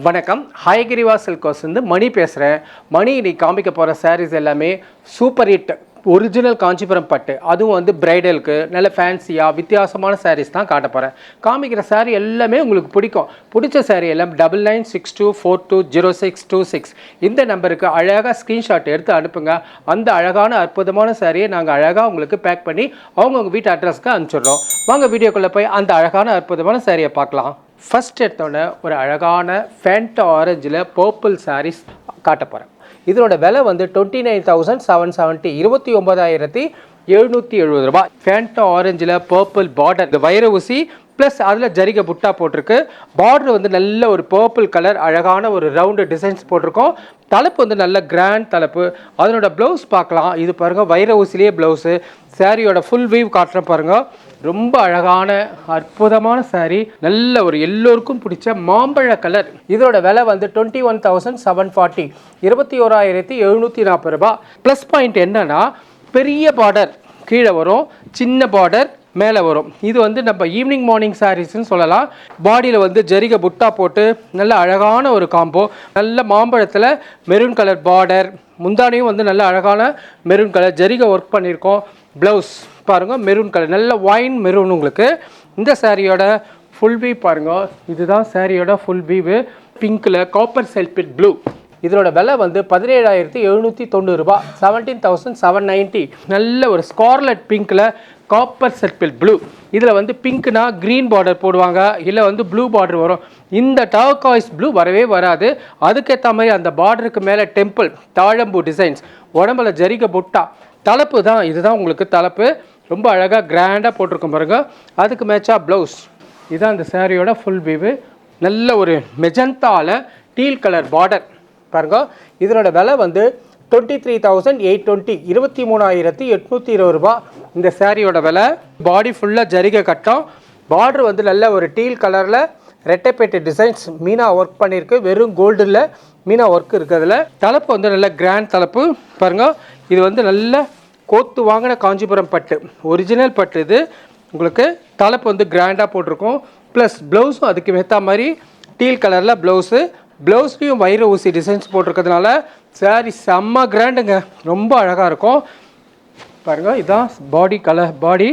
வணக்கம். ஹயகிரிவா சில்க்ஸ் வந்து மணி பேசுகிறேன். மணி இன்னைக்கு காமிக்க போகிற சாரீஸ் எல்லாமே சூப்பர் ஹிட் ஒரிஜினல் காஞ்சிபுரம் பட்டு, அதுவும் வந்து பிரைடலுக்கு நல்ல ஃபேன்சியாக வித்தியாசமான சாரீஸ் தான் காட்ட போகிறேன். காமிக்கிற சாரீ எல்லாமே உங்களுக்கு பிடிச்ச சாரீ எல்லாம் 9962420626 இந்த நம்பருக்கு அழகாக ஸ்க்ரீன்ஷாட் எடுத்து அனுப்புங்க. அந்த அழகான அற்புதமான சாரியை நாங்கள் அழகாக உங்களுக்கு பேக் பண்ணி அவங்கவுங்க வீட்டு அட்ரஸ்க்கு அனுப்பிச்சிடுறோம். வாங்க வீடியோக்குள்ளே போய் அந்த அழகான அற்புதமான சாரியை பார்க்கலாம். ஃபர்ஸ்ட் எடுத்தோன்னே ஒரு அழகான ஃபேண்ட் ஆரஞ்சில் பர்பிள் சாரீஸ் காட்ட போகிறேன். இதனோட விலை வந்து 29,770 29,770 ரூபாய். ஃபேண்ட் ஆரஞ்சில் பர்பிள் பார்டர், இந்த வைர ஊசி ப்ளஸ் அதில் ஜரிகை புட்டா போட்டிருக்கு. பார்டர் வந்து நல்ல ஒரு பர்பிள் கலர் அழகான ஒரு ரவுண்டு டிசைன்ஸ் போட்டிருக்கோம். தலைப்பு வந்து நல்ல கிராண்ட் தலைப்பு. அதனோட ப்ளவுஸ் பார்க்கலாம். இது பாருங்கள், வைர ஊசிலேயே ப்ளவுஸு. சாரியோட ஃபுல் வீவ் காட்டுறேன் பாருங்கள். ரொம்ப அழகான அற்புதமான சாரீ, நல்ல ஒரு எல்லோருக்கும் பிடிச்ச மாம்பழ கலர். இதோட விலை வந்து 21,740 21,740 ரூபாய். ப்ளஸ் பாயிண்ட் என்னன்னா, பெரிய பார்டர் கீழே வரும், சின்ன பார்டர் மேலே வரும். இது வந்து நம்ம ஈவினிங் மார்னிங் சாரீஸ்ன்னு சொல்லலாம். பாடியில் வந்து ஜரிகை புட்டா போட்டு நல்ல அழகான ஒரு காம்போ. நல்ல மாம்பழத்தில் மெரூன் கலர் பார்டர், முந்தானையும் வந்து நல்ல அழகான மெரூன் கலர் ஜரிகை ஒர்க் பண்ணியிருக்கோம். ப்ளவுஸ் பாருங்கள், மெரூன் கலர், நல்ல ஒயின் மெரூன். உங்களுக்கு இந்த சாரியோட ஃபுல் வீவ் பாருங்கள். இதுதான் சாரியோட ஃபுல் வீவு. பிங்க்கில் காப்பர் செல்பிட் ப்ளூ. இதோட விலை வந்து 17,790 ரூபாய் 17,790. நல்ல ஒரு ஸ்கார்லட் பிங்க்கில் காப்பர் செல்பிட் ப்ளூ. இதில் வந்து பிங்க்னா க்ரீன் பார்டர் போடுவாங்க, இல்லை வந்து ப்ளூ பார்டர் வரும். இந்த டர்காய்ஸ் ப்ளூ வரவே வராது. அதுக்கேற்ற மாதிரி அந்த பார்டருக்கு மேலே டெம்பிள் தாழம்பூ டிசைன்ஸ், உடம்புல ஜரிகை புட்டா. தலைப்பு தான், இதுதான் உங்களுக்கு தலைப்பு. ரொம்ப அழகாக கிராண்டாக போட்டிருக்கோம் பாருங்க. அதுக்கு மேட்சாக ப்ளவுஸ். இதுதான் இந்த சாரியோட ஃபுல் வீவு. நல்ல ஒரு மெஜந்தாவில் டீல் கலர் பார்டர் பாருங்க. இதனோட விலை வந்து 23,820 23,820 ரூபாய். இந்த சாரியோட விலை. பாடி ஃபுல்லாக ஜரிகை கட்டம். பார்டர் வந்து நல்ல ஒரு டீல் கலரில் ரெட்டைப்பேட்டை டிசைன்ஸ் மீனா ஒர்க் பண்ணியிருக்கு. வெறும் கோல்டில் மீனா ஒர்க் இருக்கிறதுல. தலைப்பு வந்து நல்ல கிராண்ட் தலைப்பு பாருங்கள். இது வந்து நல்ல கோத்து வாங்கின காஞ்சிபுரம் பட்டு, ஒரிஜினல் பட்டு. இது உங்களுக்கு தலைப்பு வந்து கிராண்டாக போட்டிருக்கோம். ப்ளஸ் ப்ளவுஸும் அதுக்கு ஏற்ற மாதிரி டீல் கலரில் ப்ளவுஸு. ப்ளவுஸ்லேயும் வைர ஊசி டிசைன்ஸ் போட்டிருக்கிறதுனால சாரி செம்ம கிராண்டுங்க, ரொம்ப அழகாக இருக்கும் பாருங்கள். இதுதான் பாடி கலர், பாடி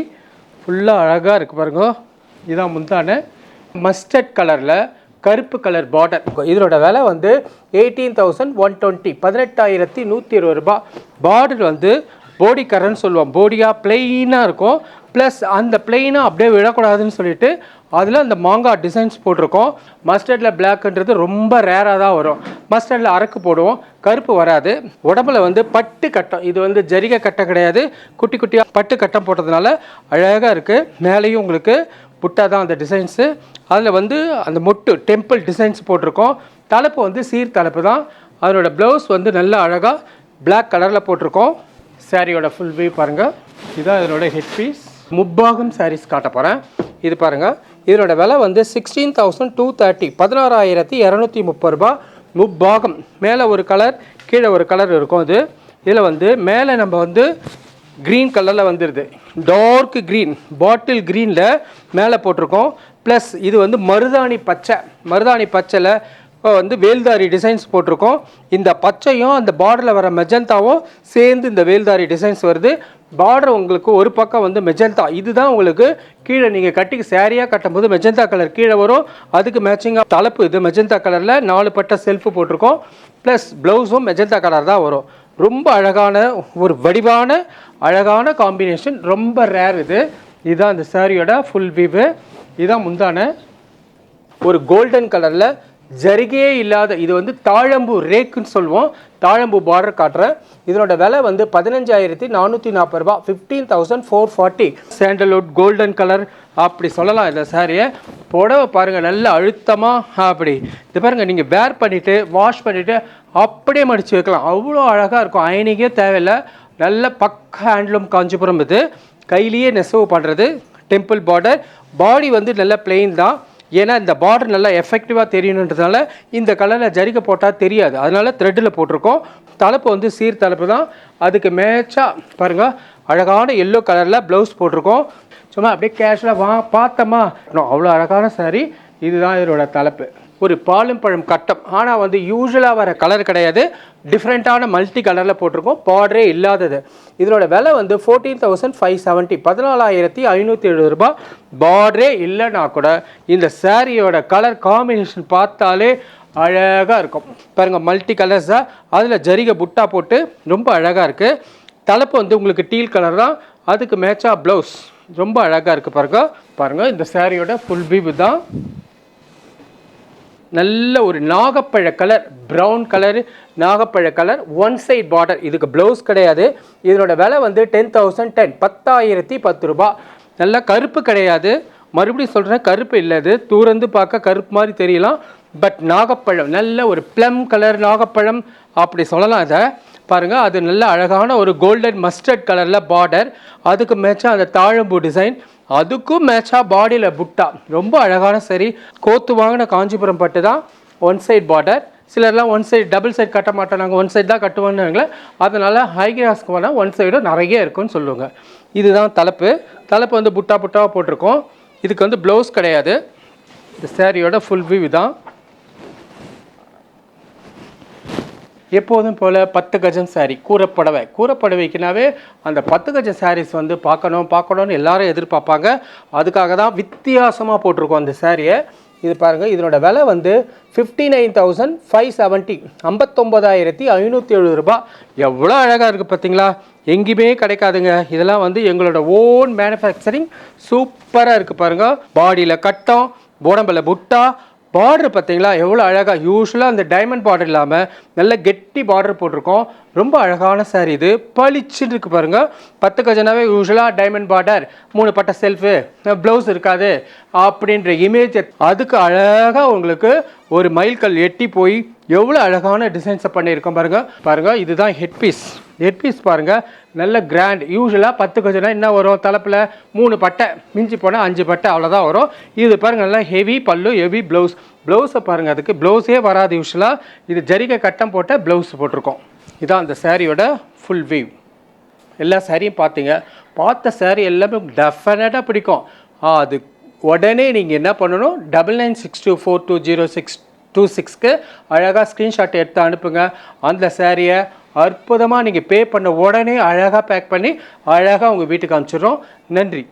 ஃபுல்லாக அழகாக இருக்குது பாருங்கள். இதுதான் முந்தான மஸ்டர்ட் கலரில் கருப்பு கலர் பார்டர். இதோட விலை வந்து 18,120 18,120 ரூபாய். பார்டர் வந்து போடி கரன்னு சொல்லுவோம். போடியாக பிளெயினாக இருக்கும். ப்ளஸ் அந்த பிளெயினாக அப்படியே விடக்கூடாதுன்னு சொல்லிட்டு அதில் அந்த மாங்காய் டிசைன்ஸ் போட்டிருக்கோம். மஸ்டர்டில் பிளாக்ன்றது ரொம்ப ரேராக தான் வரும். மஸ்டர்டில் அரக்கு போடுவோம், கருப்பு வராது. உடம்புல வந்து பட்டு கட்டம், இது வந்து ஜரிகை கட்டம் கிடையாது, குட்டி குட்டியாக பட்டு கட்டம் போட்டதுனால அழகாக இருக்குது. மேலேயும் உங்களுக்கு புட்டா தான் அந்த டிசைன்ஸு. அதில் வந்து அந்த மொட்டு டெம்பிள் டிசைன்ஸ் போட்டிருக்கோம். தலைப்பு வந்து சீர் தலைப்பு தான். அதனோட ப்ளவுஸ் வந்து நல்ல அழகாக பிளாக் கலரில் போட்டிருக்கோம். சாரியோட ஃபுல் வியூ பாருங்கள். இதுதான் இதனோட ஹெட் பீஸ். முப்பாகம் சாரீஸ் காட்ட போகிறேன். இது பாருங்கள். இதனோட விலை வந்து 16,230 16,230 ரூபாய். முப்பாகம். மேலே ஒரு கலர், கீழே ஒரு கலர் இருக்கும். இதில் வந்து மேலே நம்ம வந்து க்ரீன் கலரில் வந்துடுது, டார்க் க்ரீன் பாட்டில் க்ரீனில் மேலே போட்டிருக்கோம். ப்ளஸ் இது வந்து மருதாணி பச்சை, மருதாணி பச்சையில் வந்து வேல்தாரி டிசைன்ஸ் போட்டிருக்கோம். இந்த பச்சையும் அந்த பார்டரில் வர மெஜந்தாவும் சேர்ந்து இந்த வேல்தாரி டிசைன்ஸ் வருது. பார்டர் உங்களுக்கு ஒரு பக்கம் வந்து மெஜந்தா. இதுதான் உங்களுக்கு கீழே நீங்கள் கட்டிக்கு சாரியாக கட்டும்போது மெஜந்தா கலர் கீழே வரும். அதுக்கு மேட்சிங்காக தலைப்பு இது மெஜந்தா கலரில் 4 பட்டை செல்ஃபு போட்டிருக்கோம். ப்ளஸ் ப்ளவுஸும் மெஜந்தா கலர் தான் வரும். ரொம்ப அழகான ஒரு வடிவான அழகான காம்பினேஷன், ரொம்ப ரேர் இது. இதுதான் இந்த சாரியோட ஃபுல் வீவு. இதுதான் முந்தான ஒரு கோல்டன் கலரில் ஜரிகையே இல்லாத, இது வந்து தாழம்பூ ரேக்குன்னு சொல்லுவோம். தாழம்பூ பார்டர் காட்டுறேன். இதனோட விலை வந்து 15,440 ரூபாய் 15,440. சாண்டல்வுட் கோல்டன் கலர் அப்படி சொல்லலாம் இந்த சாரியை. புடவை பாருங்கள், நல்ல அழுத்தமாக அப்படி இது பாருங்கள். நீங்கள் வேர் பண்ணிவிட்டு வாஷ் பண்ணிவிட்டு அப்படியே மடித்து வைக்கலாம், அவ்வளோ அழகாக இருக்கும். அயனிங்கே தேவையில்லை. நல்ல பக்க ஹேண்ட்லூம் காஞ்சிபுரம். இது கையிலேயே நெசவு பண்ணுறது. Temple border. பாடி வந்து நல்ல பிளெயின் தான். ஏன்னா இந்த பார்டர் நல்லா எஃபெக்டிவாக தெரியணுன்றதுனால இந்த கலரில் ஜரிகை போட்டால் தெரியாது, அதனால் த்ரெட்டில் போட்டிருக்கோம். தலைப்பு வந்து சீர் தலைப்பு தான். அதுக்கு மேட்சாக பாருங்கள் அழகான எல்லோ கலரில் ப்ளவுஸ் போட்டிருக்கோம். சும்மா அப்படியே கேஷுவலாக பார்த்தோமா, அவ்வளோ அழகான சாரீ. இதுதான் இதோட தலைப்பு. ஒரு பாலும் பழம் கட்டம். ஆனால் வந்து யூஸ்வலாக வர கலர் கிடையாது, டிஃப்ரெண்ட்டான மல்டி கலரில் போட்டிருக்கோம், பார்டரே இல்லாதது. இதனோட விலை வந்து 14,570, 14,570 ரூபாய். பார்டரே இல்லைன்னா கூட இந்த சாரியோட கலர் காம்பினேஷன் பார்த்தாலே அழகாக இருக்கும். பாருங்கள், மல்டி கலர்ஸாக அதில் ஜரிகை புட்டா போட்டு ரொம்ப அழகாக இருக்குது. தலைப்பு வந்து உங்களுக்கு டீல் கலர் தான், அதுக்கு மேட்சாக ப்ளவுஸ் ரொம்ப அழகாக இருக்குது. பாருங்கள் இந்த சாரியோட ஃபுல் வியூ தான். நல்ல ஒரு நாகப்பழ கலர், ப்ரௌன் கலரு, நாகப்பழ கலர், ஒன் சைட் பார்டர். இதுக்கு ப்ளவுஸ் கிடையாது. இதனோட விலை வந்து 10,010, 10,010 ரூபாய். நல்லா கருப்பு கிடையாது, மறுபடியும் சொல்கிறேன், கருப்பு இல்லை. இது தூரந்து பார்க்க கருப்பு மாதிரி தெரியலாம், பட் நாகப்பழம், நல்ல ஒரு ப்ளம் கலர் நாகப்பழம் அப்படி சொல்லலாம். அதை பாருங்கள், அது நல்ல அழகான ஒரு கோல்டன் மஸ்டர்ட் கலரில் பார்டர், அதுக்கு மேட்சாக அந்த தாழம்பூ டிசைன், அதுக்கும் மேட்சாக பாடியில் புட்டா, ரொம்ப அழகான சரி. கோத்து வாங்கின காஞ்சிபுரம் பட்டு தான், ஒன் சைட் பார்டர். சிலர்லாம் ஒன் சைடு டபுள் சைட் கட்ட மாட்டோம், நாங்கள் ஒன் சைட் தான் கட்டுவோன்னு. அதனால் ஹைகிராஸ்க்கு வேணால் ஒன் சைடும் நிறைய இருக்குன்னு சொல்லுவாங்க. இதுதான் தலைப்பு. தலைப்பு வந்து புட்டா புட்டாவாக போட்டிருக்கோம். இதுக்கு வந்து ப்ளவுஸ் கிடையாது. இந்த சாரியோட ஃபுல் வியூ தான். எப்போதும் போல் 10 கஜம் சாரீ, கூரப்படவை. கூரப்படவைக்குனாவே அந்த 10 கஜம் சாரீஸ் வந்து பார்க்கணுன்னு எல்லாரும் எதிர்பார்ப்பாங்க. அதுக்காக தான் வித்தியாசமாக போட்டிருக்கோம் அந்த சாரியை. இது பாருங்கள், இதனோட விலை வந்து 59,570, 59,570 ரூபாய். எவ்வளோ அழகாக இருக்குது பார்த்தீங்களா, எங்கேயுமே கிடைக்காதுங்க. இதெல்லாம் வந்து எங்களோட ஓன் மேனுஃபேக்சரிங், சூப்பராக இருக்குது பாருங்கள். பாடியில் கட்டம், உடம்பில் புட்டா, பார்டர் பார்த்தீங்களா எவ்வளோ அழகாக. யூஸ்வலாக அந்த டைமண்ட் பார்டர் இல்லாமல் நல்ல கெட்டி பார்டர் போட்டிருக்கோம். ரொம்ப அழகான சாரீ. இது பளிச்சுன்னு இருக்குது பாருங்கள். 10 கஜனாவே யூஸ்வலாக டைமண்ட் பார்டர், 3 பட்டை செல்ஃபு, ப்ளவுஸ் இருக்காது அப்படின்ற இமேஜ். அதுக்கு அழகாக உங்களுக்கு ஒரு மைல்கல் எட்டி போய் எவ்வளோ அழகான டிசைன்ஸை பண்ணியிருக்கோம் பாருங்கள். இதுதான் ஹெட் பீஸ் பாருங்கள், நல்ல கிராண்ட். யூஸ்வலாக 10 கஜனா என்ன வரும், தலைப்பில் 3 பட்டை, மிஞ்சி போனால் 5 பட்டை, அவ்வளோதான் வரும். இது பாருங்கள், நல்லா ஹெவி பல்லு, ஹெவி ப்ளவுஸை பாருங்கள். அதுக்கு ப்ளவுஸே வராது யூஸ்வலாக. இது ஜரிகை கட்டம் போட்ட ப்ளவுஸ் போட்டிருக்கோம். இதான் அந்த சாரியோட ஃபுல் வியூ. எல்லா சாரியும் பார்த்த சாரி எல்லாமே டெஃபினட்டாக பிடிக்கும். அது உடனே நீங்கள் என்ன பண்ணணும், 9962420626க்கு அழகாக ஸ்க்ரீன்ஷாட் எடுத்து அனுப்புங்க. அந்த சாரியை அற்புதமாக நீங்கள் பே பண்ண உடனே அழகாக பேக் பண்ணி அழகாக உங்கள் வீட்டுக்கு அனுப்பிச்சிடுறோம். நன்றி.